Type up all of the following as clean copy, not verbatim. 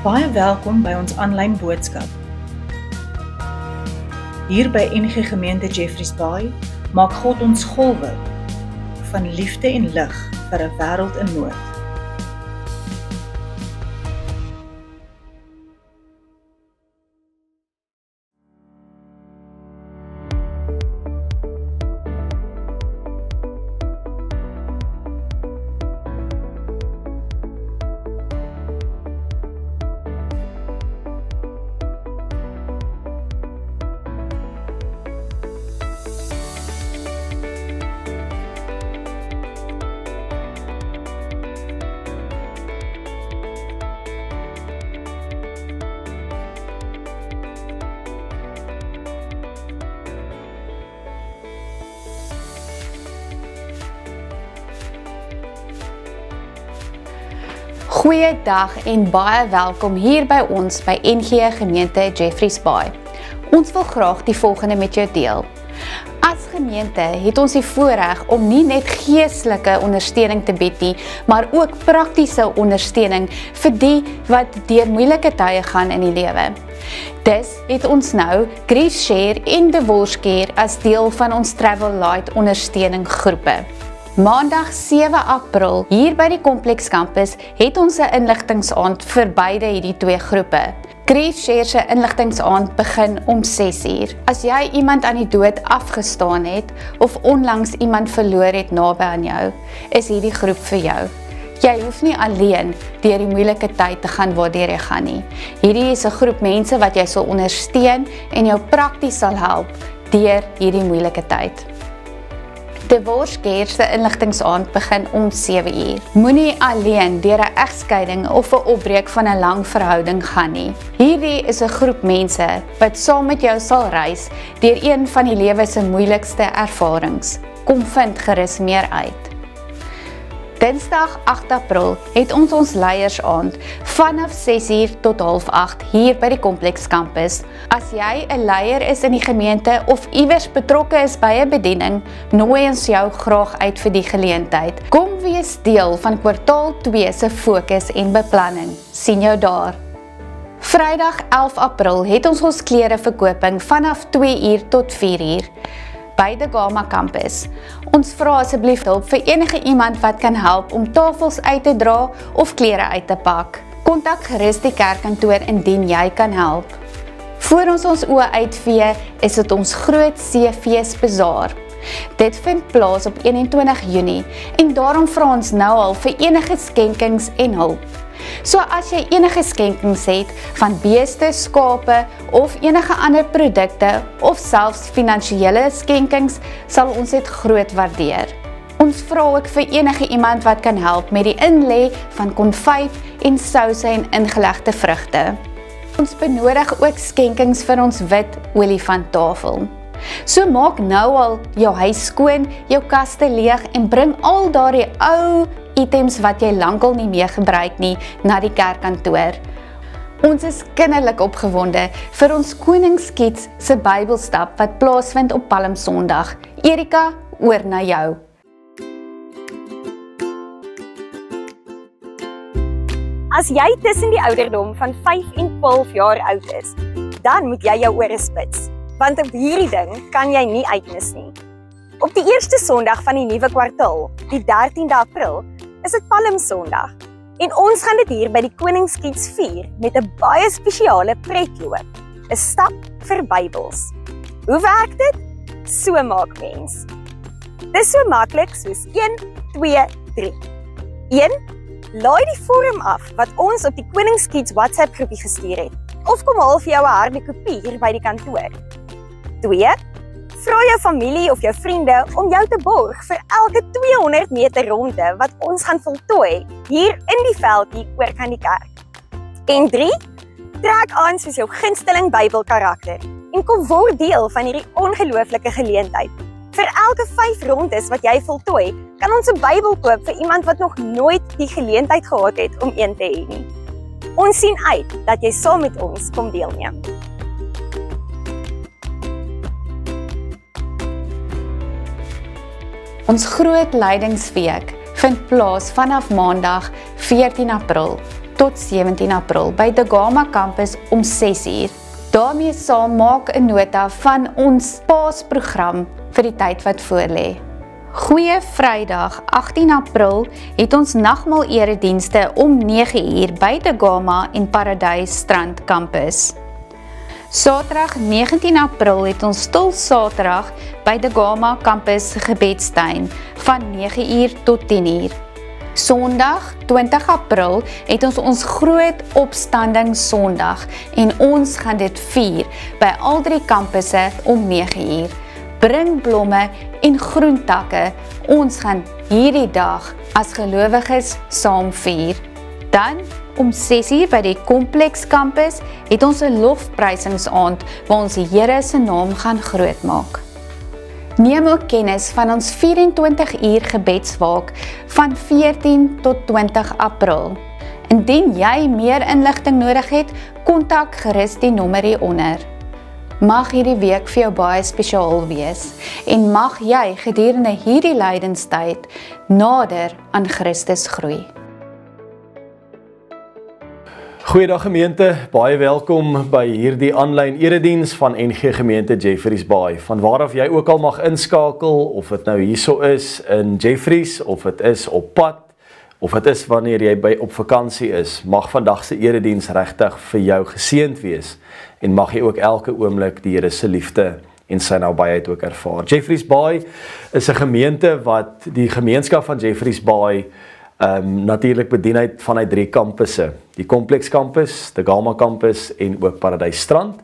Baie welkom by ons aanlyn boodskap. Hier by NG Gemeente Jeffreys Bay maak God ons golwe van liefde en lig vir 'n wêreld in nood. Goeiedag en baie welkom hier by ons by NG Gemeente Jeffreys Bay. Ons wil graag die volgende met jou deel. As gemeente het ons die voorreg om nie net geestelike ondersteuning te bied nie, maar ook praktiese ondersteuning vir die wat deur moeilike tye gaan in die lewe. Dus het ons nou Grief Share en Divorce Care as deel van ons Travel Light ondersteuning groepe. Maandag 7 April hier by die Kompleks Campus het ons 'n inligtingsaand vir beide hierdie twee groepe. Grief Share se inligtingsaand begin om 6uur. As jy iemand aan die dood afgestaan het of onlangs iemand verloor het naby aan jou, is hierdie groep vir jou. Jy hoef nie alleen deur die moeilike tyd te gaan waardeur jy gaan nie. Hierdie is 'n groep mense wat jy sal ondersteun en jou prakties sal help deur hierdie moeilike tyd. Divorce Care se inligtingsaand begin om 7uur. Moenie alleen deur 'n egskeiding of 'n opbreek van 'n lang verhouding gaan nie. Hierdie is 'n groep mense wat saam met jou sal reis deur een van die lewe se moeilikste ervarings. Kom vind gerus meer uit. Dinsdag 8 April het ons leiersaand vanaf 6uur tot 7:30 hier by die Kompleks Campus. As jy 'n leier is in die gemeente of iewers betrokke is by 'n bediening, nooi ons jou graag uit vir die geleentheid. Kom wees deel van kwartaal 2 se fokus en beplanning. Sien jou daar. Vrydag 11 April het ons klereverkoping vanaf 2uur tot 4uur. By die Gama Campus. Ons vra asseblief hulp vir enige iemand wat kan help om tafels uit te dra of klere uit te pak. Kontak gerus die kerkkantoor indien jy kan help. Voor ons oë uitvee, is dit ons groot seefees bazaar. Dit vind plaas op 21 Junie en daarom vra ons nou al vir enige skenkings en hulp. So as jy enige skenkings het van beeste, skape of enige ander produkte of selfs finansiële skenkings, sal ons dit groot waardeer. Ons vra ook vir enige iemand wat kan help met die inlê van konfyt en souse en ingelegde vrugte. Ons benodig ook skenkings vir ons wit olifanttafel. So maak nou al jou huis skoon, jou kaste leeg en bring al daardie ou items wat jy lankal nie meer gebruik nie na die kerkkantoor. Ons is kinderlik opgewonde vir ons Koningskids se Bybelstap wat plaasvind op Palmsondag. Erika, oor na jou. As jy tussen die ouderdom van 5 en 12 jaar oud is, dan moet jy jou ore spits, want op hierdie ding kan jy nie uitmis nie. Op die eerste Sondag van die nuwe kwartaal, die 13de April, is dit Palmsondag en ons gaan dit hier by die Koningskids vier met 'n baie spesiale pretloop, 'n stap vir Bybels. Hoe werk dit? So maak mens. Dis so maklik soos 1, 2, 3. 1. Laai die vorm af wat ons op die Koningskids WhatsApp groepie gestuur het, of kom haal vir jou 'n harde kopie hier by die kantoor. 2. Vra jou familie of jou vriende om jou te borg vir elke 200 meter ronde wat ons gaan voltooi hier in die veldjie oor kan die kerk. En 3. Trek aan soos jou gunsteling Bybelkarakter en kom word deel van hierdie ongelooflike geleentheid. Vir elke 5 rondes wat jy voltooi, kan ons 'n Bybel koop vir iemand wat nog nooit die geleentheid gehad het om een te hê nie. Ons sien uit dat jy saam met ons kom deelneem. Ons groot leidingsweek vind plaas vanaf Maandag 14 April. tot 17 April by De Gama Campus om 6uur. Daarmee saam maak 'n nota van ons paasprogram vir die tyd wat voorlê. Goeie Vrydag 18 April het ons nagmaal eredienste om 9uur by De Gama en Paradise Strand Campus. Saterdag 19 April het ons stil Saterdag by De Gama Campus Gebedstuin van 9uur tot 10uur. Sondag 20 April het ons groot opstanding Sondag en ons gaan dit vier by al 3 kampusse om 9uur. Bring blomme en groentakke, ons gaan hierdie dag as gelowiges saam vier. Dan om 6uur by die Kompleks Campus het ons 'n lofprysingsaand waar ons die Here se naam gaan grootmaak. Neem ook kennis van ons 24 uur gebedswaak van 14 tot 20 April. Indien jy meer inligting nodig het, kontak gerus die nommer hieronder. Mag hierdie week vir jou baie spesiaal wees en mag jy gedurende hierdie lydenstyd nader aan Christus groei. Goeiedag gemeente, baie welkom by hierdie aanlyn erediens van NG Gemeente Jeffreys Bay. Van waar af jy ook al mag inskakel, of dit nou hierso is in Jeffreys, of dit is op pad, of dit is wanneer jy op vakansie is, mag vandag se erediens regtig vir jou geseënd wees en mag jy ook elke oomblik die Here se liefde en sy nabyheid ook ervaar. Jeffreys Bay is 'n gemeente wat die gemeenskap van Jeffreys Bay natuurlik bedien uit vanuit 3 kampusse. Die Kompleks Campus, De Gama Campus en ook Paradise Strand.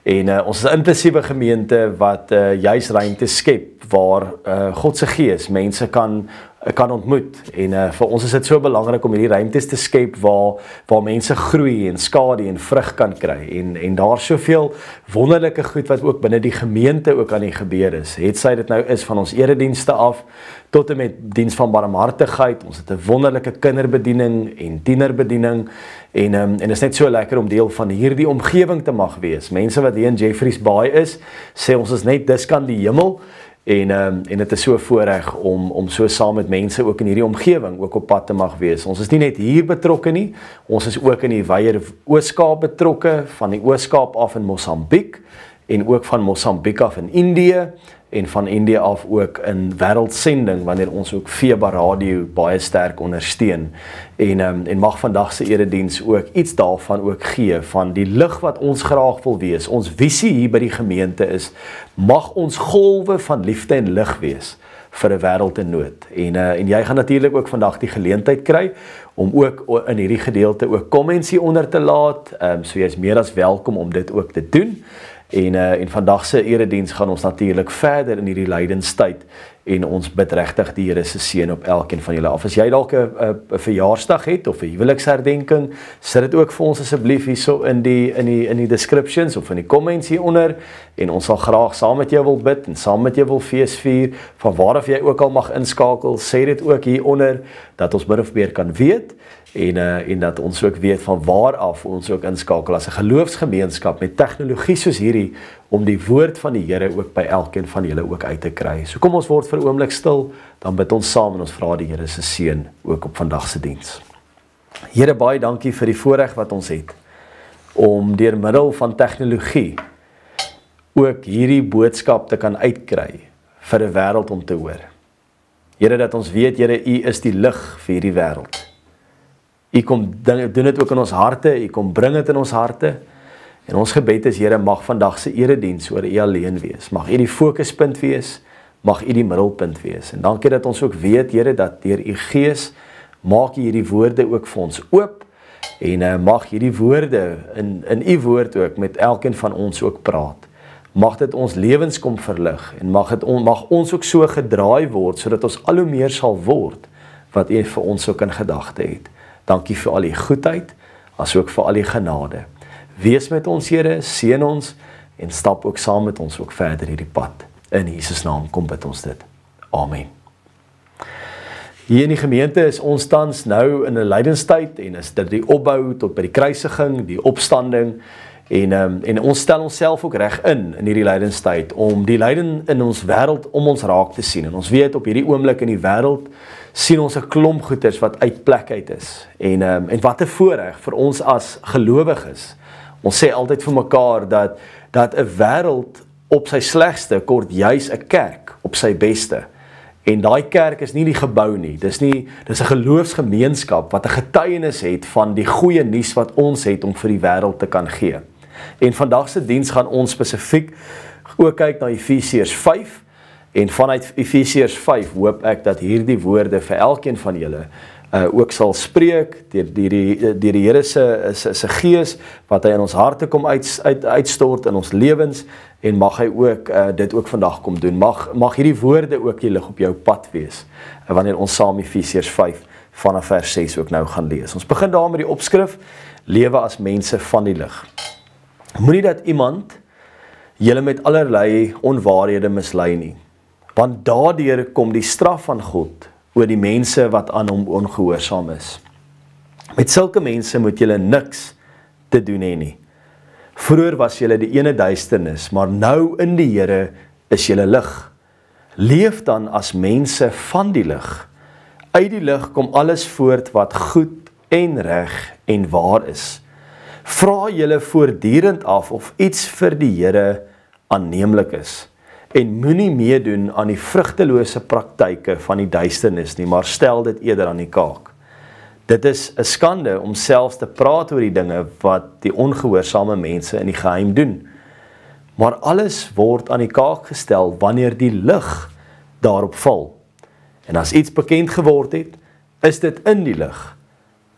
En ons is 'n intensiewe gemeente wat juis ruimte skep waar God se gees mense kan ontmoet. En vir ons is dit so belangrik om hierdie ruimtes te skep waar mense groei en skadu en vrug kan kry. En daar soveel wonderlike goed wat ook binne die gemeente ook aan die gebeur is. Het sy dit nou is van ons eredienste af tot en met diens van barmhartigheid. Ons het 'n wonderlike kinderbediening en tienerbediening en is net so lekker om deel van hierdie omgewing te mag wees. Mense wat hier in Jeffreys Bay is, sê ons is net dis kan die hemel. En dit is so 'n voorreg om so saam met mense ook in hierdie omgewing ook op pad te mag wees. Ons is nie net hier betrokke nie, ons is ook in die wyeer Oos-Kaap betrokke, van die Oos-Kaap af in Mosambiek en ook van Mosambiek af in Indië en van Indië af ook in wêreldsending wanneer ons ook Feba Radio baie sterk ondersteun. En mag vandag se erediens ook iets daarvan ook gee van die lig wat ons graag wil wees. Ons visie hier by die gemeente is mag ons golwe van liefde en lig wees vir 'n wêreld in nood. En jy gaan natuurlik ook vandag die geleentheid kry om ook in hierdie gedeelte ook comments onder te laat. So jy is meer as welkom om dit ook te doen. En vandag se erediens gaan ons natuurlik verder in hierdie lydenstyd en ons bid regtig die Here se seën op elkeen van julle af. As jy dalk 'n verjaarsdag het of 'n huweliksherdenking, sit dit ook vir ons asseblief hierso in die descriptions of in die comments hieronder en ons sal graag saam met jou wil bid en saam met jou wil feesvier. Van waar af jy ook al mag inskakel, sê dit ook hieronder dat ons min of meer kan weet. En dat ons ook weet van waar af ons ook inskakel as 'n geloofsgemeenskap met tegnologie soos hierdie om die woord van die Here ook by elkeen van julle ook uit te kry. So kom ons word vir 'n oomblik stil, dan bid ons saam en ons vra die Here se seën ook op vandag se diens. Here, baie dankie vir die voorreg wat ons het om deur middel van tegnologie ook hierdie boodskap te kan uitkry vir 'n wêreld om te hoor. Here, dat ons weet, Here, U is die lig vir hierdie wêreld. U kom doen dit ook in ons harte, U kom bring dit in ons harte. En ons gebed is, Here, mag vandag se erediens oor U alleen wees. Mag U die fokuspunt wees, mag U die middelpunt wees. En dankie dat ons ook weet, Here, dat deur U Gees maak U hierdie woorde ook vir ons oop en mag hierdie woorde in U woord ook met elkeen van ons ook praat. Mag dit ons lewens kom verlig en mag ons ook so gedraai word sodat ons al hoe meer sal word wat U vir ons ook in gedagte het. Dankie vir al die goedheid, asook vir al die genade. Wees met ons, Here, seën ons en stap ook saam met ons ook verder hierdie pad. In Jesus naam kom bid ons dit. Amen. Hier in die gemeente is ons tans nou in 'n lydenstyd en is dit die opbou tot by die kruisiging, die opstanding En ons stel onsself ook reg in hierdie lydenstyd, om die lyding in ons wêreld om ons raak te sien. En ons weet op hierdie oomblik in die wêreld, sien ons 'n klomp goeters wat uit plek uit is. En wat 'n voorreg vir ons as gelowiges. Ons sê altyd vir mekaar dat 'n wêreld op sy slegste kort juis 'n kerk op sy beste. En daai kerk is nie die gebou nie, dis 'n geloofsgemeenskap wat 'n getuienis het van die goeie nuus wat ons het om vir die wêreld te kan gee. En vandag se diens gaan ons spesifiek ook kyk na Efesiërs 5, en vanuit Efesiërs 5 hoop ek dat hierdie woorde vir elkeen van julle ook sal spreek deur die Here se gees wat hy in ons harte kom uitstort in ons lewens, en mag hy ook dit ook vandag kom doen. Mag hierdie woorde ook die lig op jou pad wees wanneer ons saam Efesiërs 5 vanaf vers 6 ook nou gaan lees. Ons begin daar met die opskrif: lewe as mense van die lig. Moenie dat iemand julle met allerlei onwaarhede mislei nie, want daardeur kom die straf van God oor die mense wat aan hom ongehoorsaam is. Met sulke mense moet julle niks te doen hê nie. Vroeër was julle die ene duisternis, maar nou in die Here is julle lig. Leef dan as mense van die lig. Uit die lig kom alles voort wat goed en reg en waar is. Vra julle voortdurend af of iets vir die Here aanneemlik is. En moenie meedoen aan die vrugtelose praktyke van die duisternis nie, maar stel dit eerder aan die kaak. Dit is 'n skande om selfs te praat oor die dinge wat die ongehoorsame mense in die geheim doen. Maar alles word aan die kaak gestel wanneer die lig daarop val. En as iets bekend geword het, is dit in die lig.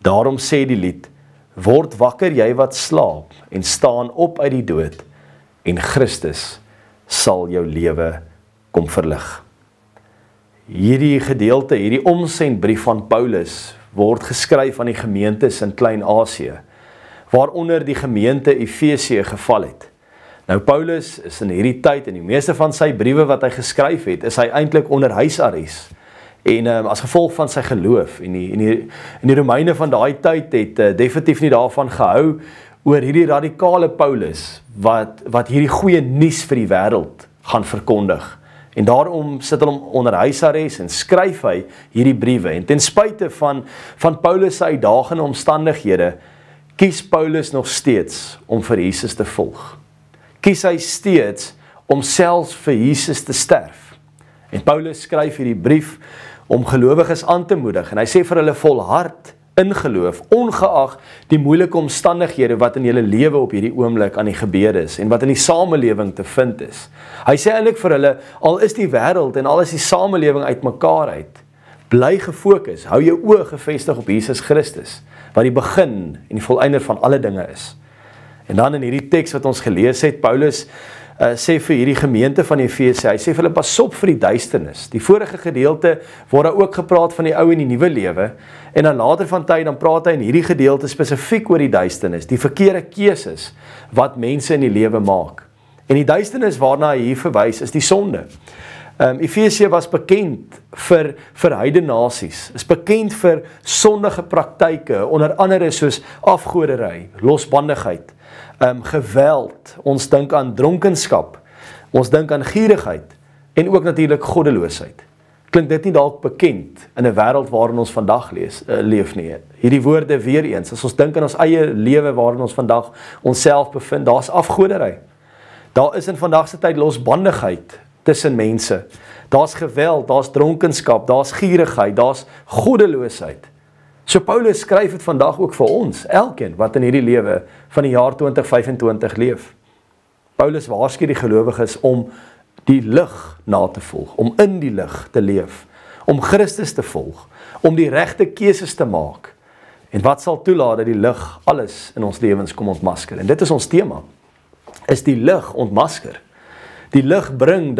Daarom sê die lied: word wakker jy wat slaap, en staan op uit die dood, en Christus sal jou lewe kom verlig. Hierdie gedeelte, hierdie omsendbrief van Paulus, word geskryf aan die gemeentes in Klein-Asië, waaronder die gemeente Efesië geval het. Nou Paulus is in hierdie tyd, en die meeste van sy briewe wat hy geskryf het, is hy eintlik onder huisarrest. En as gevolg van sy geloof, en die Romeine van daai tyd het definitief nie daarvan gehou oor hierdie radikale Paulus, wat hierdie goeie nuus vir die wêreld gaan verkondig. En daarom sit hulle onder huisarrest en skryf hy hierdie briewe. En ten spyte van Paulus se uitdagende omstandighede, kies Paulus nog steeds om vir Jesus te volg. Kies hy steeds om selfs vir Jesus te sterf. En Paulus skryf hierdie brief om gelowiges aan te moedig, en hy sê vir hulle: volhard in geloof, ongeag die moeilike omstandighede wat in julle lewe op hierdie oomblik aan die gebeur is, en wat in die samelewing te vind is. Hy sê eintlik vir hulle, al is die wêreld en al is die samelewing uitmekaar uit, bly gefokus, hou jou oë gefestig op Jesus Christus, wat die begin en die volëinder van alle dinge is. En dan in hierdie teks wat ons gelees het, Paulus sê vir hierdie gemeente van Efesië, hy sê vir hulle: pas op vir die duisternis. Die vorige gedeelte word daar ook gepraat van die ou en die nuwe lewe, en dan later van tyd dan praat hy in hierdie gedeelte spesifiek oor die duisternis, die verkeerde keuses wat mense in die lewe maak. En die duisternis waarna hy hier verwys is die sonde. Efesië was bekend vir heidene nasies, is bekend vir sondige praktyke, onder andere soos afgoderry, losbandigheid, geweld, ons dink aan dronkenskap, ons dink aan gierigheid, en ook natuurlik goddeloosheid. Klink dit nie dalk bekend in 'n wêreld waarin ons vandag leef nie? Hierdie woorde weer eens, as ons dink aan ons eie lewe waarin ons vandag onsself bevind, daar's afgoderry. Daar is in vandag se tyd losbandigheid tussen mense. Daar's geweld, daar's dronkenskap, daar's gierigheid, daar's goddeloosheid. So Paulus skryf dit vandag ook vir ons, elkeen wat in hierdie lewe van die jaar 2025 leef. Paulus waarsku die gelowiges om die lig na te volg, om in die lig te leef, om Christus te volg, om die regte keuses te maak. En wat sal toelaat dat die lig alles in ons lewens kom ontmasker? En dit is ons tema, is die lig ontmasker. Die lig bring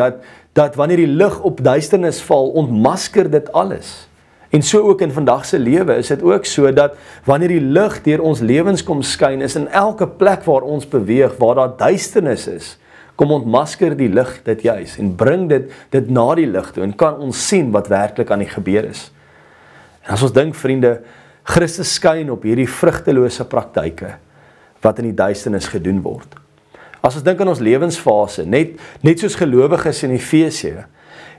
dat wanneer die lig op duisternis val, ontmasker dit alles. En so ook in vandag se lewe is dit ook so dat wanneer die lig deur ons lewens kom skyn, is in elke plek waar ons beweeg, waar daar duisternis is, kom ontmasker die lig dit juis en bring dit na die lig toe en kan ons sien wat werklik aan die gebeur is. En as ons dink, vriende, Christus skyn op hierdie vrugtelose praktyke, wat in die duisternis gedoen word. As ons dink aan ons lewensfase, net soos gelowiges in Efesië,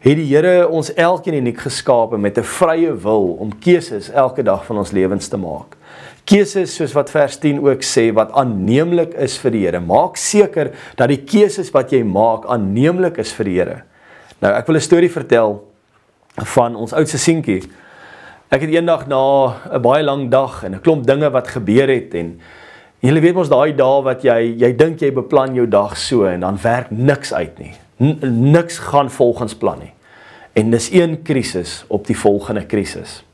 het die Here ons elkeen uniek geskape met 'n vrye wil om keuses elke dag van ons lewens te maak. Keuses soos wat vers 10 ook sê, wat aanneemlik is vir die Here. Maak seker dat die keuses wat jy maak aanneemlik is vir die Here. Nou, ek wil 'n storie vertel van ons oudste seentjie. Ek het eendag na 'n baie lang dag en 'n klomp dinge wat gebeur het en julle weet mos daai dae wat jy dink jy beplan jou dag so en dan werk niks uit nie. Niks gaan volgens plan nie. En dis een krisis op die volgende krisis.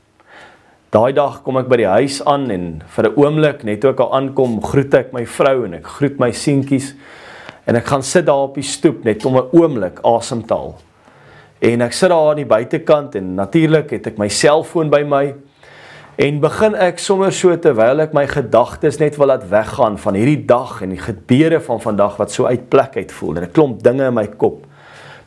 Daai dag kom ek by die huis aan en vir 'n oomblik, net toe ek al aankom, groet ek my vrou en ek groet my seentjies en ek gaan sit daar op die stoep net om 'n oomblik asem te haal. En ek sit daar aan die buitekant en natuurlik het ek my selfoon by my en begin ek sommer so terwyl ek my gedagtes net wil laat weggaan van hierdie dag en die gebeure van vandag wat so uit plek uit voel en 'n klomp dinge in my kop.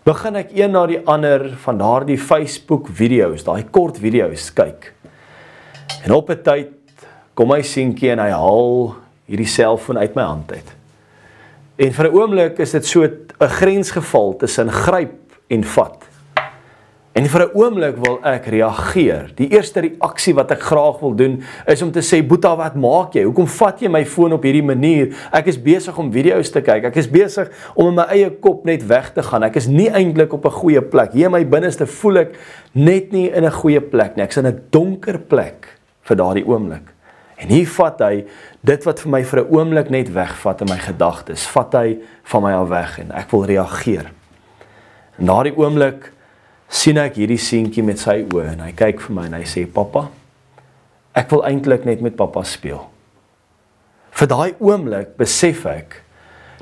Begin ek een na die ander van daardie Facebook video's, daai kort video's kyk. En op 'n tyd kom my seentjie en hy haal hierdie selfoon uit my hand uit. En vir 'n oomblik is dit so 'n grensgeval tussen gryp en vat. En vir 'n oomblik wil ek reageer. Die eerste reaksie wat ek graag wil doen is om te sê, Boeta, wat maak jy? Hoekom vat jy my foon op hierdie manier? Ek is besig om video's te kyk. Ek is besig om in my eie kop net weg te gaan. Ek is nie eintlik op 'n goeie plek. Hier in my binneste voel ek net nie in 'n goeie plek nie. Ek's in 'n donker plek vir daardie oomblik. En hier vat hy dit wat vir my vir 'n oomblik net wegvat in my gedagtes. Vat hy van my af weg en ek wil reageer. En daardie oomblik sien ek hierdie seentjie met sy oë en hy kyk vir my en hy sê, Pappa, ek wil eintlik net met pappa speel. Vir daai oomblik besef ek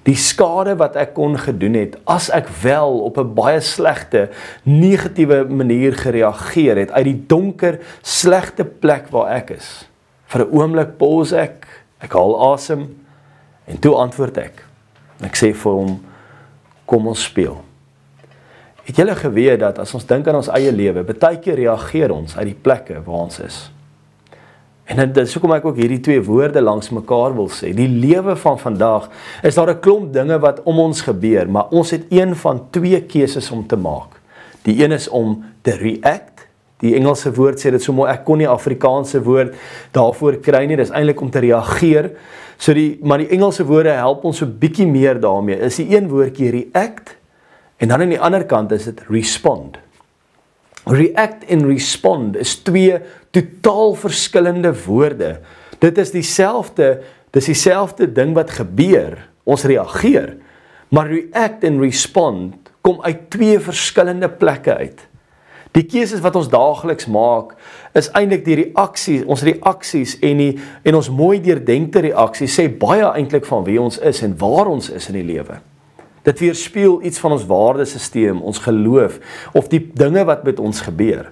die skade wat ek kon gedoen het as ek wel op 'n baie slegte, negatiewe manier gereageer het uit die donker, slegte plek waar ek is. Vir 'n oomblik pause ek haal asem en toe antwoord ek. En ek sê vir hom, kom ons speel. Het julle geweet dat as ons dink aan ons eie lewe, baie keer reageer ons uit die plekke waar ons is. En dit is hoekom ek ook hierdie twee woorde langs mekaar wil sê. Die lewe van vandag is daar 'n klomp dinge wat om ons gebeur, maar ons het een van twee keuses om te maak. Die een is om te react. Die Engelse woord sê dit so mooi, ek kon nie Afrikaanse woord daarvoor kry nie, dis eintlik om te reageer. Maar die Engelse woorde help ons so bietjie meer daarmee. Is die een woordjie react en dan aan die ander kant is dit respond. React en respond is twee totaal verskillende woorde. Dit is dieselfde ding wat gebeur. Ons reageer. Maar react en respond kom uit twee verskillende plekke uit. Die keuses wat ons daagliks maak is eintlik die reaksies, ons reaksies en ons mooi deurdenkte reaksies sê baie eintlik van wie ons is en waar ons is in die lewe. Dit weerspieël iets van ons waardesisteem, ons geloof of die dinge wat met ons gebeur.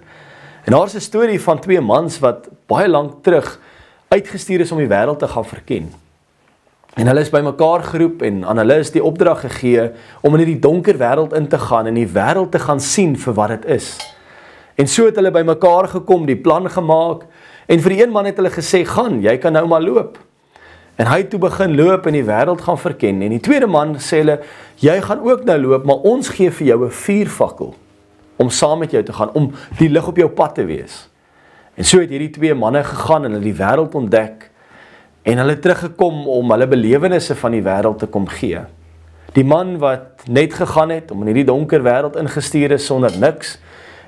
En daar is 'n storie van twee mans wat baie lank terug uitgestuur is om die wêreld te gaan verken. En hulle is bymekaar geroep en aan hulle is die opdrag gegee om in hierdie donker wêreld in te gaan en die wêreld te gaan sien vir wat dit is. En so het hulle bymekaar gekom, die plan gemaak en vir die een man het hulle gesê, gaan, jy kan nou maar loop. En hy het toe begin loop en die wêreld gaan verken. En die tweede man sê hulle, jy gaan ook nou loop, maar ons gee vir jou 'n vuurvakkel om saam met jou te gaan, om die lig op jou pad te wees. En so het hierdie twee manne gegaan en hulle die wêreld ontdek en hulle teruggekom om hulle belewennisse van die wêreld te kom gee. Die man wat net gegaan het, om in hierdie donker wêreld ingestuur is sonder niks,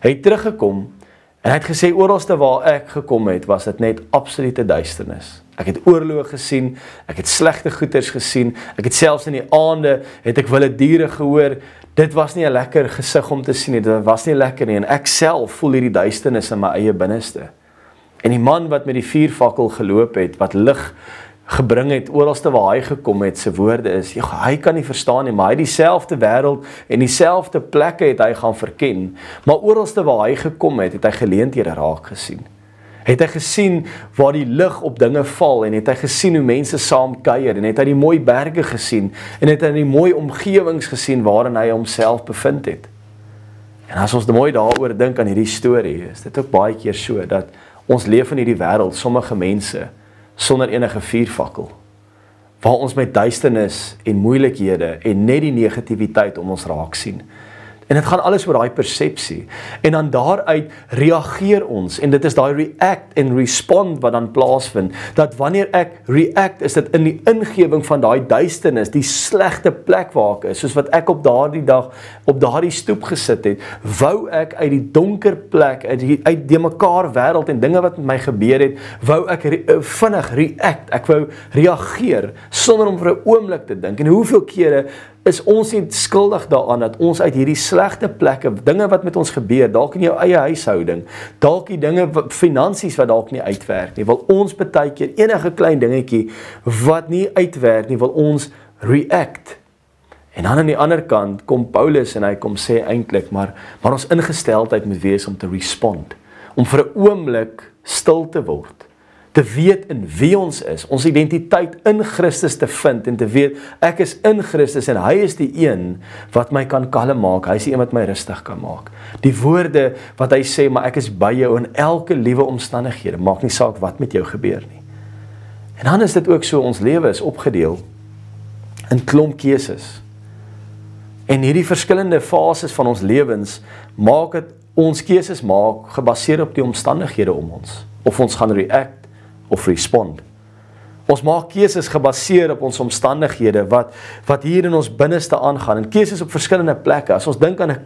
hy het teruggekom en hy het gesê, oralste waar ek gekom het, was dit net absolute duisternis. Ek het oorloë gesien, ek het slegte goeters gesien, ek het selfs in die aande, het ek wilde diere gehoor, dit was nie 'n lekker gesig om te sien nie, dit was nie lekker nie, en ek self voel hierdie duisternis in my eie binneste. En die man wat met die vuurvakkel geloop het, wat lig gebring het, oralste waar hy gekom het, sy woorde is, hy kan nie verstaan nie, maar hy dieselfde wêreld en dieselfde plekke het hy gaan verken, maar oralste waar hy gekom het, het hy geleenthede raak gesien. Het hy gesien waar die lig op dinge val en het hy gesien hoe mense saam kuier en het hy die mooi berge gesien en het hy die mooi omgewings gesien waarin hy homself bevind het. En as ons mooi daaroor dink aan hierdie storie, is dit ook baie keer so dat ons leef in hierdie wêreld, sommige mense sonder enige vuurvakkel. waar ons met duisternis en moeilikhede en net die negativiteit om ons raak sien. En dit gaan alles oor daai persepsie. En dan daaruit reageer ons, en dit is daai react en respond wat dan plaasvind, dat wanneer ek react, is dit in die ingewing van daai duisternis, die slegte plek waar ek is, soos wat ek op daardie dag, op daardie stoep gesit het, wou ek uit die donker plek, uit die mekaar wêreld en dinge wat met my gebeur het, wou ek vinnig react, ek wou reageer, sonder om vir 'n oomblik te dink. En hoeveel kere is ons nie skuldig daaraan dat ons uit hierdie slegte plekke, dinge wat met ons gebeur, dalk in jou eie huishouding, dalk die dinge, finansies wat dalk nie uitwerk nie, wil ons baie keer enige klein dingetjie wat nie uitwerk nie, wil ons react. En dan aan die ander kant kom Paulus en hy kom sê eintlik, maar ons ingesteldheid moet wees om te respond, om vir 'n oomblik stil te word, te weet in wie ons is, ons identiteit in Christus te vind, en te weet, ek is in Christus, en hy is die een wat my kan kalm maak, hy is die een wat my rustig kan maak. Die woorde wat hy sê, maar ek is by jou in elke liewe omstandighede, maak nie saak wat met jou gebeur nie. En dan is dit ook so, ons lewe is opgedeel in klomp keuses. En hierdie verskillende fases van ons lewens, maak het ons keuses maak, gebaseer op die omstandighede om ons, of ons gaan react, of respond. Ons maak keuses gebaseer op ons omstandighede, wat hier in ons binneste aangaan, en keuses op verskillende plekke. As ons dink aan 'n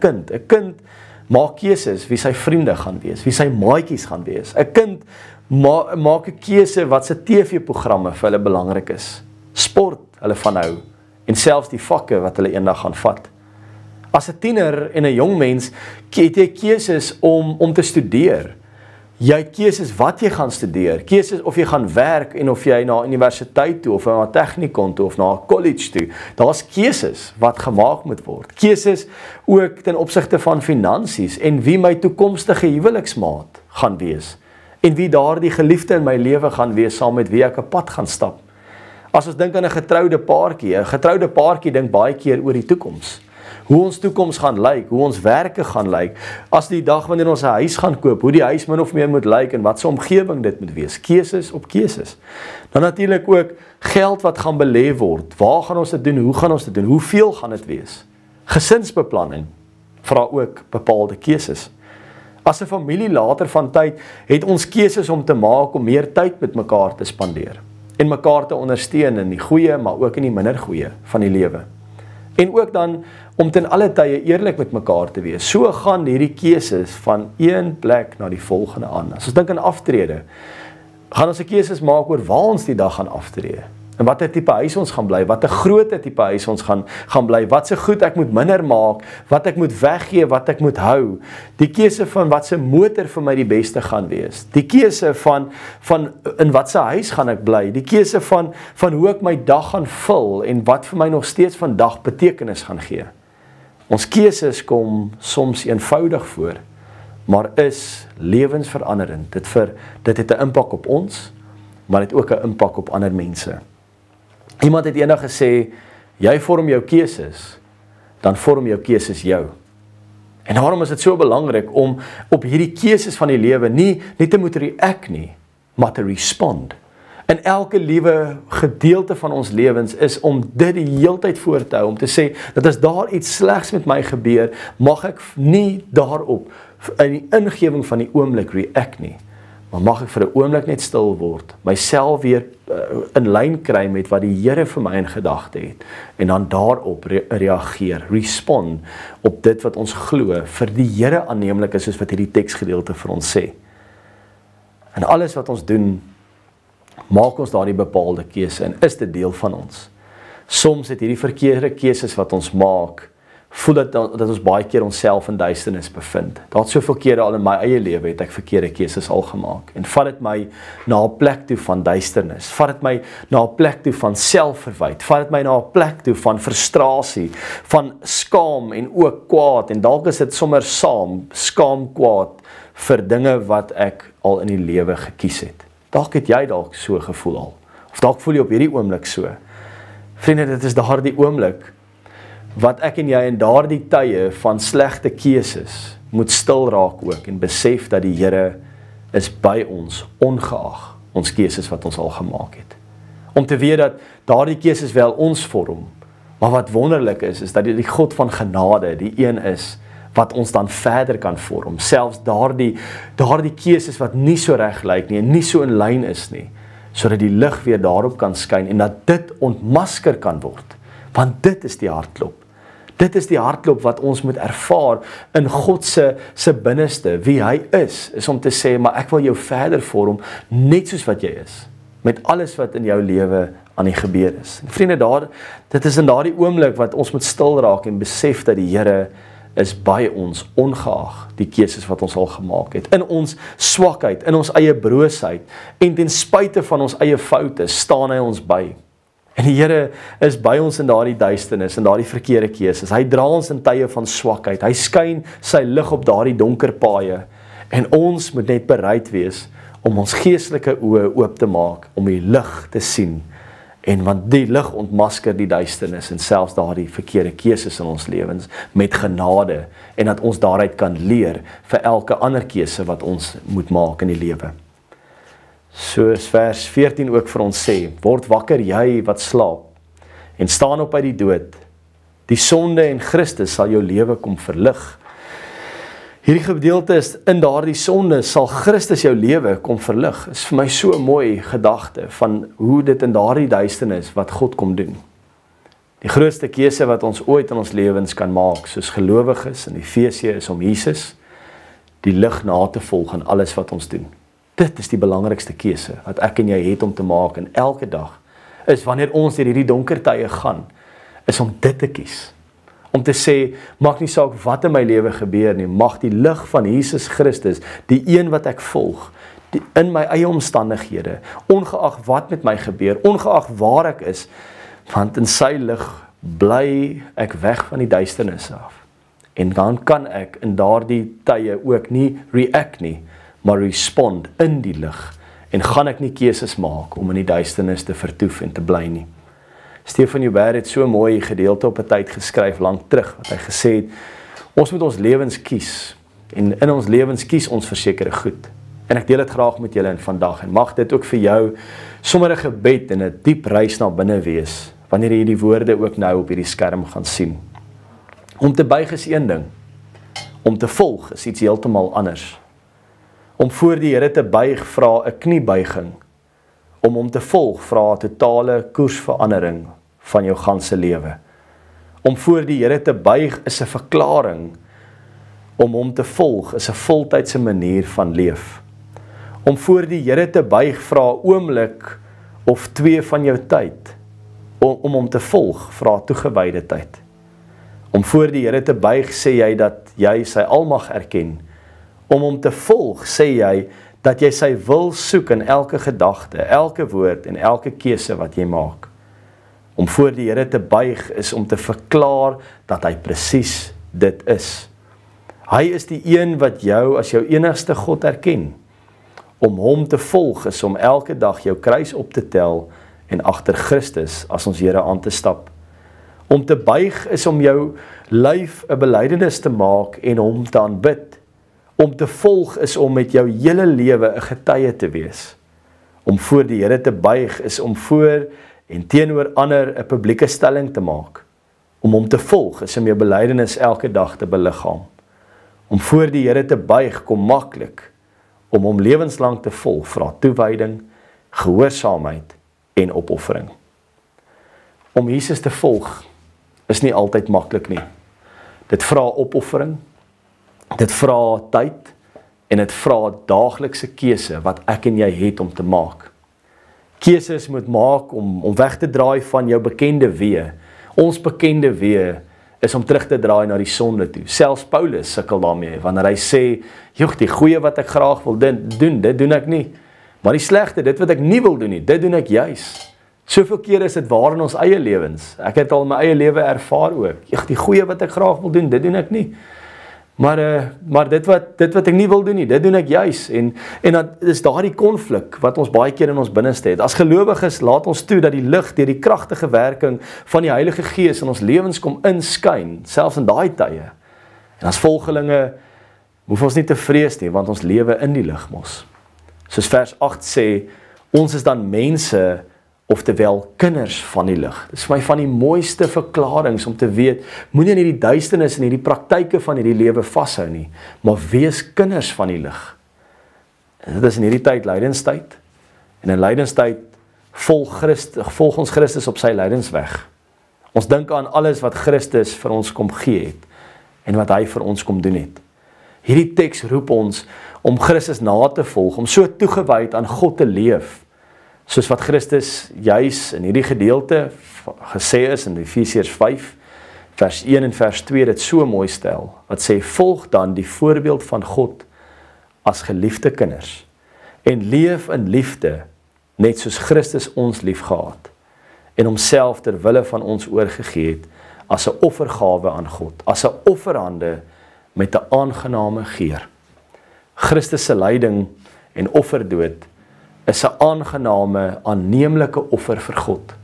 kind maak keuses wie sy vriende gaan wees, wie sy maatjies gaan wees. 'n Kind maak 'n keuse wat sy TV-programme vir hulle belangrik is, sport hulle van hou, en selfs die vakke wat hulle eendag gaan vat. As 'n tiener en 'n jong mens, het jy keuses om te studeer. Jy het keuses wat jy gaan studeer, keuses of jy gaan werk en of jy na universiteit toe, of na technikon toe, of na college toe. Daar's keuses wat gemaak moet word. Keuses ook ten opsigte van finansies, en wie my toekomstige huweliksmaat gaan wees, en wie daardie geliefde in my lewe gaan wees, saam met wie ek 'n pad gaan stap. As ons dink aan 'n getroude paartjie dink baie keer oor die toekoms. Hoe ons toekoms gaan lyk, hoe ons werke gaan lyk, as die dag wanneer ons 'n huis gaan koop, hoe die huis min of meer moet lyk, en wat se omgewing dit moet wees, keuses op keuses. Dan natuurlik ook geld wat gaan belê word, waar gaan ons dit doen, hoe gaan ons dit doen, hoeveel gaan dit wees? Gesinsbeplanning vra ook bepaalde keuses. As 'n familie later van tyd, het ons keuses om te maak om meer tyd met mekaar te spandeer, en mekaar te ondersteun in die goeie, maar ook in die minder goeie van die lewe. En ook dan om ten alle tye eerlik met mekaar te wees. So gaan hierdie keuses van een plek na die volgende aan. As ons dink aan aftrede, gaan ons 'n keuses maak oor waar ons die dag gaan aftree. En watter tipe huis ons gaan bly, watter grootte tipe huis ons gaan bly, wat se goed ek moet minder maak, wat ek moet weggee, wat ek moet hou. Die keuse van wat se motor vir my die beste gaan wees. Die keuse van in wat se huis gaan ek bly. Die keuse van hoe ek my dag gaan vul en wat vir my nog steeds vandag betekenis gaan gee. Ons keuses kom soms eenvoudig voor, maar is lewensveranderend. Dit het 'n impak op ons, maar dit het ook 'n impak op ander mense. Iemand het eendag gesê, jy vorm jou keuses, dan vorm jou keuses jou. En daarom is dit so belangrik om op hierdie keuses van die lewe nie te moet react nie, maar te respond. In elke liewe gedeelte van ons lewens is om dit die heeltyd voor te hou, om te sê, dat as daar iets slegs met my gebeur, mag ek nie daarop in die ingewing van die oomblik react nie. Maar mag ek vir 'n oomblik net stil word, myself weer in lyn kry met wat die Here vir my in gedagte het, en dan daarop reageer, respond op dit wat ons glo, vir die Here aanneemlik is, soos wat hierdie teksgedeelte vir ons sê. En alles wat ons doen, maak ons daardie bepaalde keuse, en is dit deel van ons. Soms het hierdie verkeerde keuses wat ons maak, voel dat ons baie keer onsself in duisternis bevind. Daar het soveel kere al in my eie lewe het ek verkeerde keuses al gemaak, en vat dit my na 'n plek toe van duisternis, vat dit my na 'n plek toe van selfverwyd, vat dit my na 'n plek toe van frustrasie, van skaam en ook kwaad, en dalk is dit sommer saam, skaam, kwaad, vir dinge wat ek al in die lewe gekies het. Dalk het jy dalk so gevoel al, of dalk voel jy op hierdie oomblik so. Vriende, dit is daardie oomblik wat ek en jy in daardie tye van slegte keuses moet stil raak ook, en besef dat die Here is by ons, ongeag ons keuses wat ons al gemaak het. Om te weet dat daardie keuses wel ons vorm. Maar wat wonderlik is dat die God van genade, die een is, wat ons dan verder kan vorm. Selfs daardie keuses wat nie so reg lyk nie, en nie so in lyn is nie, sodat die lig weer daarop kan skyn, en dat dit ontmasker kan word. Want dit is die hartklop. Dit is die hartklop wat ons moet ervaar in God se binneste, wie hy is om te sê, maar ek wil jou verder vorm, net soos wat jy is, met alles wat in jou lewe aan die gebeur is. En vriende, dit is in daardie oomblik wat ons moet stil raak en besef dat die Here is by ons, ongeag die keuses wat ons al gemaak het, in ons swakheid, in ons eie broosheid, en ten spyte van ons eie foute, staan hy ons by. En die Here is by ons in daardie duisternis, in daardie verkeerde keuses. Hy dra ons in tye van swakheid. Hy skyn sy lig op daardie donker paaie. En ons moet net bereid wees om ons geestelike oë oop te maak, om die lig te sien. En want die lig ontmasker die duisternis en selfs daardie verkeerde keuses in ons lewens met genade, en dat ons daaruit kan leer vir elke ander keuse wat ons moet maak in die lewe. Soos vers 14 ook vir ons sê, word wakker jy wat slaap, en staan op uit die dood. Die sonde en Christus sal jou lewe kom verlig. Hierdie gedeelte is, in daardie sonde sal Christus jou lewe kom verlig. Is vir my so 'n mooi gedagte van hoe dit in daardie duisternis wat God kom doen. Die grootste keuse wat ons ooit in ons lewens kan maak, soos gelowiges in Efesië, is om Jesus, die lig na te volg in alles wat ons doen. Dit is die belangrikste keuse wat ek en jy het om te maak, en elke dag is wanneer ons deur hierdie donker tye gaan, is om dit te kies. Om te sê, maak nie saak wat in my lewe gebeur nie, mag die lig van Jesus Christus, die een wat ek volg, in my eie omstandighede, ongeag wat met my gebeur, ongeag waar ek is, want in sy lig bly ek weg van die duisternis af. En dan kan ek in daardie tye ook nie react nie, maar respond in die lig, en gaan ek nie keuses maak om in die duisternis te vertoef en te bly nie. Stefan Joubert het so mooi gedeelte op 'n tyd geskryf, lank terug, wat hy gesê het, ons moet ons lewens kies, en in ons lewens kies ons versekerde goed. En ek deel dit graag met julle in vandag, en mag dit ook vir jou sommer 'n gebed en 'n diep reis na binne wees, wanneer jy die woorde ook nou op hierdie skerm gaan sien. Om te buig is een ding, om te volg is iets heeltemal anders. Om voor die Here te buig vra 'n kniebuiging, om hom te volg vra 'n totale koersverandering van jou ganse lewe. Om voor die Here te buig is 'n verklaring, om hom te volg is 'n voltydse manier van leef. Om voor die Here te buig vra 'n oomblik of 2 van jou tyd, om hom te volg vra toegewyde tyd. Om voor die Here te buig sê jy dat jy sy almag erken. Om hom te volg sê jy dat jy sy wil soek in elke gedagte, elke woord en elke keuse wat jy maak. Om voor die Here te buig is om te verklaar dat hy presies dit is. Hy is die een wat jou as jou enigste God erken. Om hom te volg is om elke dag jou kruis op te tel en agter Christus as ons Here aan te stap. Om te buig is om jou lyf 'n belydenis te maak en hom te aanbid. Om te volg is om met jou hele lewe 'n getuie te wees. Om voor die Here te buig is om voor en teenoor ander 'n publieke stelling te maak. Om hom te volg is om jou belydenis elke dag te beliggaam. Om voor die Here te buig kom maklik. Om hom lewenslang te volg vra toewyding, gehoorsaamheid en opoffering. Om Jesus te volg is nie altyd maklik nie. Dit vra opoffering. Dit vra tyd en dit vra daaglikse keuse wat ek en jy het om te maak. Keuses moet maak om weg te draai van jou bekende weë. Ons bekende weë is om terug te draai na die sonde toe. Selfs Paulus sukkel daarmee wanneer hy sê, "Joh, die goeie wat ek graag wil doen, dit doen ek nie. Maar die slegte, dit wat ek nie wil doen nie, dit doen ek juis." Soveel kere is dit waar in ons eie lewens. Ek het al my eie lewe ervaar ook. "Joh, die goeie wat ek graag wil doen, dit doen ek nie. Maar dit wat ek nie wil doen nie, dit doen ek juis." En dan is daardie konflik wat ons baie keer in ons binneste het. As gelowiges laat ons toe dat die lig deur die kragtige werking van die Heilige Gees in ons lewens kom inskyn, selfs in daai tye. En as volgelinge hoef ons nie te vrees nie, want ons lewe in die lig mos. Soos vers 8 sê, ons is dan mense oftewel kinders van die lig. Dit is vir my van die mooiste verklaringe om te weet, moenie in hierdie duisternis en hierdie praktyke van hierdie lewe vashou nie, maar wees kinders van die lig. En dit is in hierdie tyd lydenstyd, en in lydenstyd volg ons Christus op sy lydensweg. Ons dink aan alles wat Christus vir ons kom gee het, en wat hy vir ons kom doen het. Hierdie teks roep ons om Christus na te volg, om so toegewyd aan God te leef, soos wat Christus juis in hierdie gedeelte gesê is in Efesiërs 5, vers 1 en vers 2, dit so mooi stel, wat sê, volg dan die voorbeeld van God as geliefde kinders, en leef in liefde, net soos Christus ons lief gehad, en homself ter wille van ons oorgegee het, as 'n offergawe aan God, as 'n offerhande met 'n aangename geur. Christus se lyding en offerdood is 'n aangename, aanneemlike offer vir God.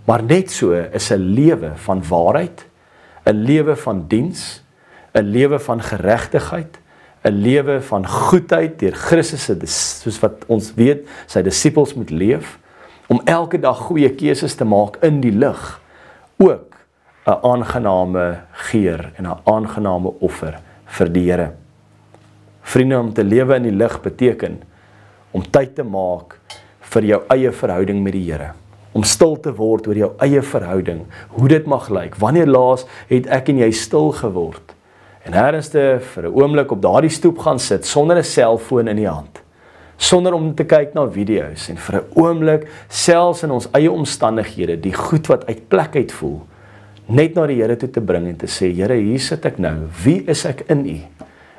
Maar net so is 'n lewe van waarheid, 'n lewe van diens, 'n lewe van geregtigheid, 'n lewe van goedheid deur Christus, soos wat ons weet, sy disippels moet leef, om elke dag goeie keuses te maak in die lig, ook 'n aangename geur en 'n aangename offer vir die Here. Vriende, om te lewe in die lig beteken om tyd te maak vir jou eie verhouding met die Here. Om stil te word oor jou eie verhouding, hoe dit mag lyk. Wanneer laas het ek en jy stil geword? En ernstig vir 'n oomblik op daardie stoep gaan sit, sonder 'n selfoon in die hand. Sonder om te kyk na video's en vir 'n oomblik, selfs in ons eie omstandighede, die goed wat uit plek uit voel, net na die Here toe te bring en te sê, Here, hier sit ek nou, wie is ek in U?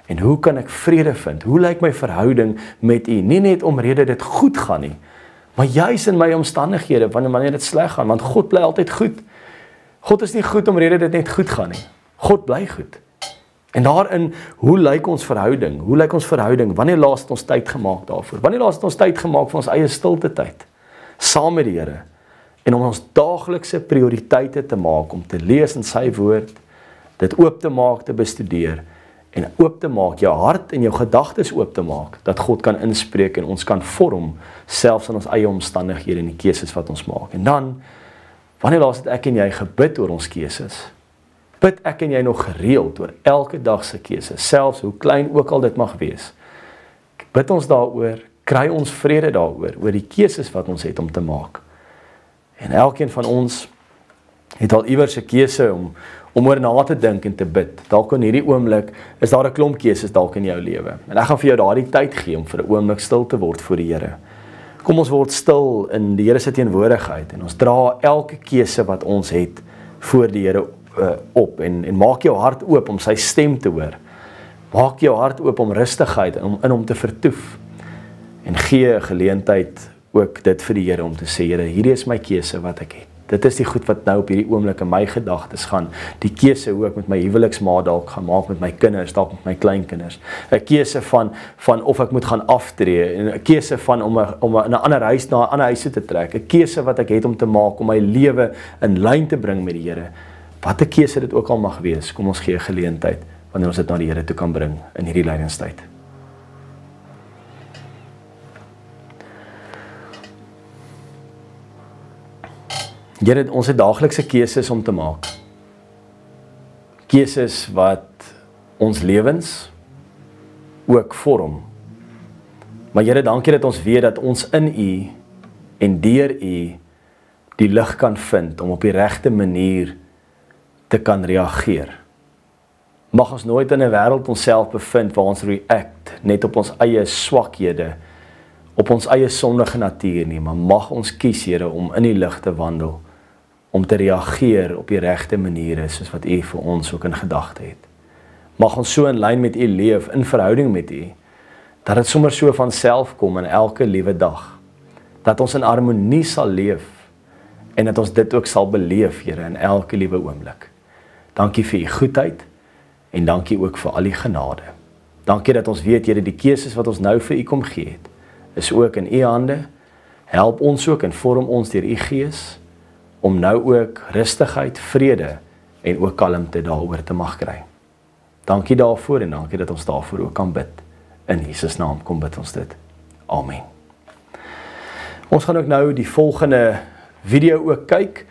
En hoe kan ek vrede vind? Hoe lyk my verhouding met U? Nie net omrede dit goed gaan nie, maar juis in my omstandighede, wanneer dit sleg gaan, want God bly altyd goed. God is nie goed omrede dit net goed gaan nie. God bly goed. En daarin, hoe lyk ons verhouding? Hoe lyk ons verhouding? Wanneer laas het ons tyd gemaak daarvoor? Wanneer laas het ons tyd gemaak vir ons eie stilte tyd? Saam met die Here. En om ons daaglikse prioriteite te maak, om te lees in sy woord, dit oop te maak, te bestudeer, en oop te maak, jou hart en jou gedagtes oop te maak, dat God kan inspreek en ons kan vorm, selfs in ons eie omstandighede en die keuses wat ons maak. En dan, wanneer laas het ek en jy gebid oor ons keuses? Bid ek en jy nog gereeld oor elke dag se keuses, selfs hoe klein ook al dit mag wees. Bid ons daaroor, kry ons vrede daaroor, oor die keuses wat ons het om te maak. En elkeen van ons het al iewers 'n keuse om oor na te dink en te bid. Dalk in hierdie oomblik is daar 'n klomp keuses dalk in jou lewe. En ek gaan vir jou daardie tyd gee om vir 'n oomblik stil te word voor die Here. Kom ons word stil in die Here se teenwoordigheid en ons dra elke keuse wat ons het voor die Here op en maak jou hart oop om sy stem te hoor. Maak jou hart oop om rustigheid en in hom te vertoef. En gee 'n geleentheid ook dit vir die Here om te sê, Here, hierdie is my keuse wat ek het. Dit is die goed wat nou op hierdie oomblik in my gedagtes gaan. Die keuse hoe ek met my huweliksmaat dalk gaan maak met my kinders, dalk met my kleinkinders. 'n Keuse van of ek moet gaan aftree, en 'n keuse van om in 'n ander huis na 'n ander huis te trek. 'n Keuse wat ek het om te maak om my lewe in lyn te bring met die Here. Wat 'n keuse dit ook al mag wees, kom ons gee 'n geleentheid wanneer ons dit na die Here toe kan bring in hierdie lydenstyd. Here, ons het daaglikse keuses om te maak. Keuses wat ons lewens ook vorm. Maar Here, dankie dat ons weet dat ons in U en deur U die lig kan vind om op die regte manier te kan reageer. Mag ons nooit in 'n wêreld onsself bevind waar ons react net op ons eie swakhede, op ons eie sondige natuur nie, maar mag ons kies, Here, om in die lig te wandel, om te reageer op die regte maniere, soos wat U vir ons ook in gedagte het. Mag ons so in lyn met U leef, in verhouding met U, dat dit sommer so van self kom in elke liewe dag, dat ons in harmonie sal leef, en dat ons dit ook sal beleef, Here, in elke liewe oomblik. Dankie vir U goedheid, en dankie ook vir al die genade. Dankie dat ons weet, Here, die keuses wat ons nou vir U kom gee het, is ook in U hande. Help ons ook en vorm ons deur U Gees, om nou ook rustigheid, vrede en ook kalmte daaroor te mag kry. Dankie daarvoor en dankie dat ons daarvoor ook kan bid. In Jesus naam kom bid ons dit. Amen. Ons gaan ook nou die volgende video ook kyk,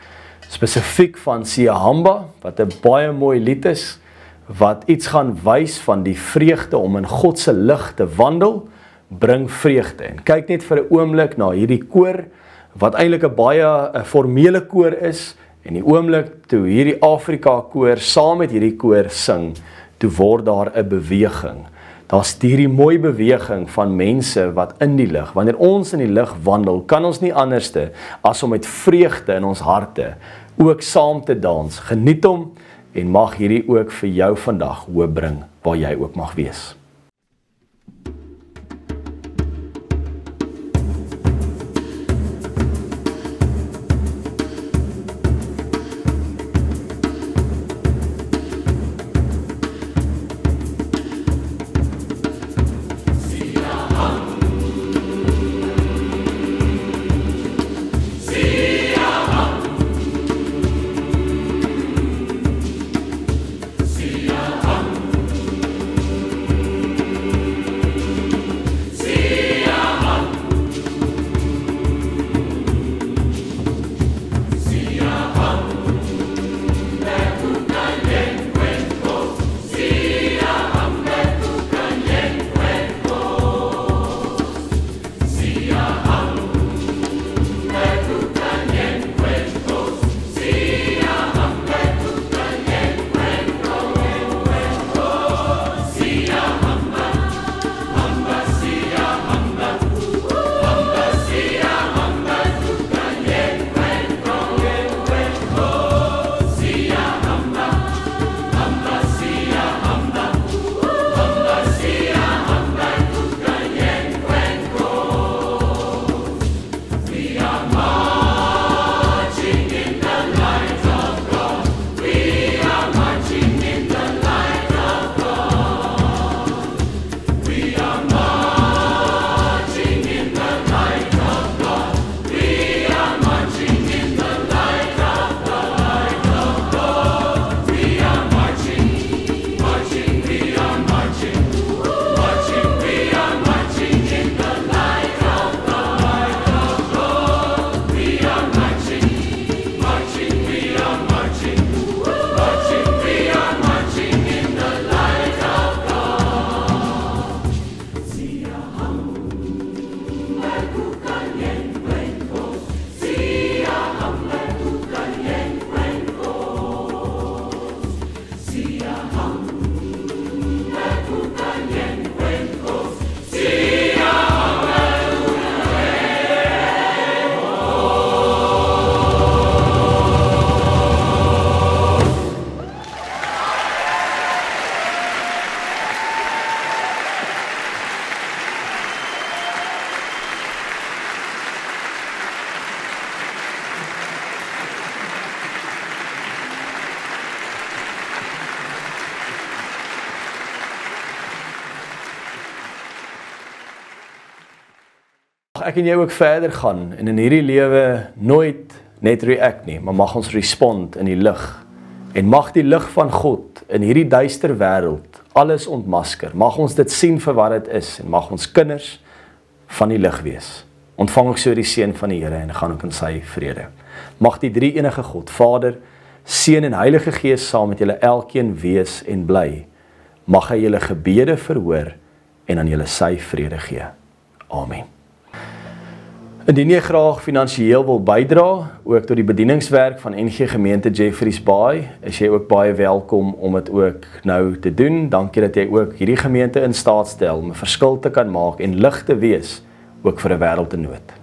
spesifiek van Siyahamba, wat 'n baie mooi lied is, wat iets gaan wys van die vreugde om in God se lig te wandel, bring vreugde. En kyk net vir 'n oomblik na hierdie koor, wat eintlik 'n baie formele koor is, en die oomblik toe hierdie Afrika koor saam met hierdie koor sing, toe word daar 'n beweging. Daar's hierdie mooi beweging van mense wat in die lig, wanneer ons in die lig wandel, kan ons nie anderste as om met vreugde in ons harte ook saam te dans. Geniet hom en mag hierdie ook vir jou vandag hoop bring waar jy ook mag wees. Ek en jy ook verder gaan en in hierdie lewe nooit net react nie, maar mag ons respond in die lig. En mag die lig van God in hierdie duister wêreld alles ontmasker. Mag ons dit sien vir wat dit is en mag ons kinders van die lig wees. Ontvang ook so die seën van die Here en gaan ook in sy vrede. Mag die drie enige God, Vader, Seun en Heilige Gees saam met julle elkeen wees en bly. Mag hy julle gebede verhoor en aan julle sy vrede gee. Amen. Indien jy graag finansiëel wil bydra, ook tot die bedieningswerk van NG Gemeente Jeffreys Bay, is jy ook baie welkom om dit ook nou te doen. Dankie dat jy ook hierdie gemeente in staat stel om 'n verskil te kan maak en lig te wees, ook vir 'n wêreld in nood.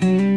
Totsiens.